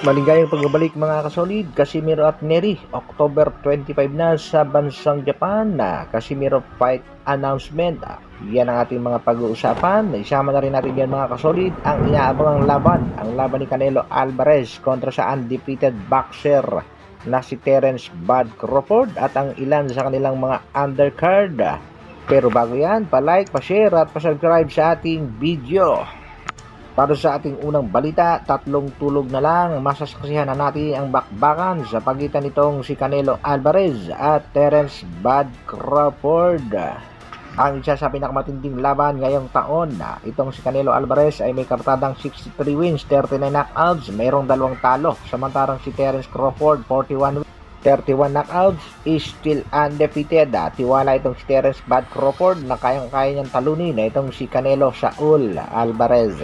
Maligayang pagbabalik mga kasolid, Casimiro at Neri, October 25 na sa bansang Japan na Casimiro fight announcement. Yan ang ating mga pag-uusapan. Isama na rin natin yan mga kasolid ang inaabangang laban. Ang laban ni Canelo Alvarez kontra sa undefeated boxer na si Terence Bud Crawford at ang ilan sa kanilang mga undercard. Pero bago yan, pa-like, pa-share at pa-subscribe sa ating video. Para sa ating unang balita, 3 tulog na lang masasaksihan na natin ang bakbakan sa pagitan nitong si Canelo Alvarez at Terence Bud Crawford. Ang isa sa pinakamatinding laban ngayong taon na itong si Canelo Alvarez ay may kartadang 63 wins, 39 knockouts, mayroong 2 talo. Samantarang si Terence Crawford 41 wins, 31 knockouts, is still undefeated. Tiwala itong si Terence Bud Crawford na kayang-kaya niyang talunin na itong si Canelo Saul Alvarez.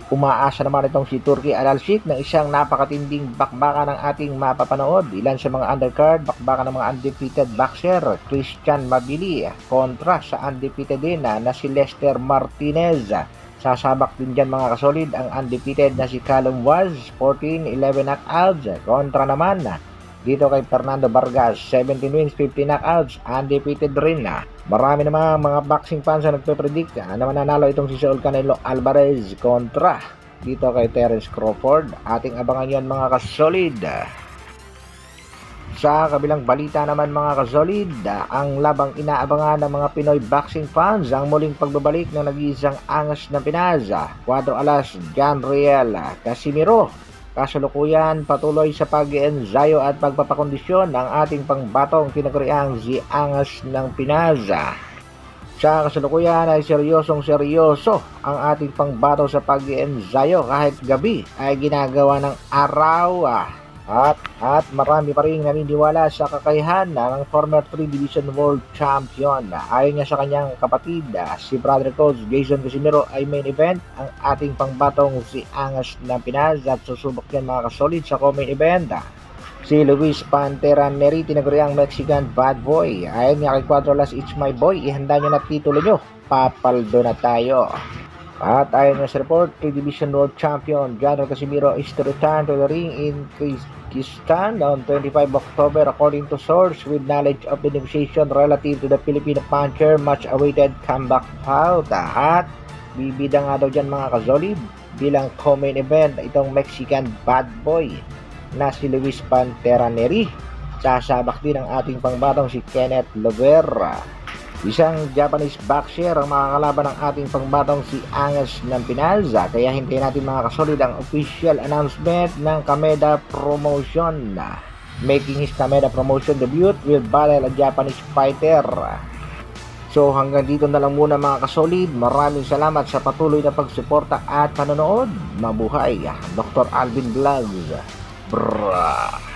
Umaasa naman itong si Turki Al-Sheikh ng isang napakatinding bakbakan ng ating mapapanood. Ilan sa mga undercard, bakbakan ng mga undefeated boxer, Christian Mabili kontra sa undefeated din na si Lester Martinez. Sasabak din dyan mga kasolid ang undefeated na si Callum Waz, 14-11 knockouts, kontra naman dito kay Fernando Vargas, 17 wins, 50 knockouts, undefeated rin na. Marami naman mga boxing fans na nagpe-predict na mananalo itong si Saul Canelo Alvarez kontra dito kay Terence Crawford. Ating abangan yan mga kasolid. Sa kabilang balita naman mga kasolid, ang labang inaabangan ng mga Pinoy boxing fans ang muling pagbabalik ng nag-iisang angas ng Pinas, Cuadro Alas John Riel Casimiro. Kasalukuyan patuloy sa pag-ensayo at pagpapakondisyon ng ating pangbatong tinaguriang si Angas ng Pinas. Sa kasalukuyan ay seryosong-seryoso ang ating pangbato sa pag-ensayo kahit gabi ay ginagawa ng araw. At marami pa rin naniniwala sa kakayahan ng former 3 Division World Champion. Ayon niya sa kanyang kapatid, si brother coach Jason Casimiro ay main event ang ating pangbatong si Angas ng Pinas at susubok yan mga kasolid sa co-main event. Si Luis Pantera Neri, tinaguriang Mexican bad boy. Ayon niya kay Cuadrolas, it's my boy, ihanda niyo na titulo nyo, papaldo na tayo. At ayon nga sa report, 3 Division World Champion John Casimiro is to return to the ring in Kyrgyzstan on 25 October according to source with knowledge of the negotiation relative to the Filipino puncher much awaited comeback bout. At bibida nga daw dyan mga kasolid bilang co-main event itong Mexican bad boy na si Luis Pantera Neri. Sasabak din ang ating pangbatong si Kenneth Lovera. Isang Japanese boxer ang makakalaban ng ating pangbatong si Angas ng Pinas. Kaya hintayin natin mga kasolid ang official announcement ng Kameda Promotion. Making his Kameda Promotion debut will battle a Japanese fighter. So hanggang dito na lang muna mga kasolid. Maraming salamat sa patuloy na pagsuporta at panonood. Mabuhay Dr. Alvin Vlogs. Brrrr.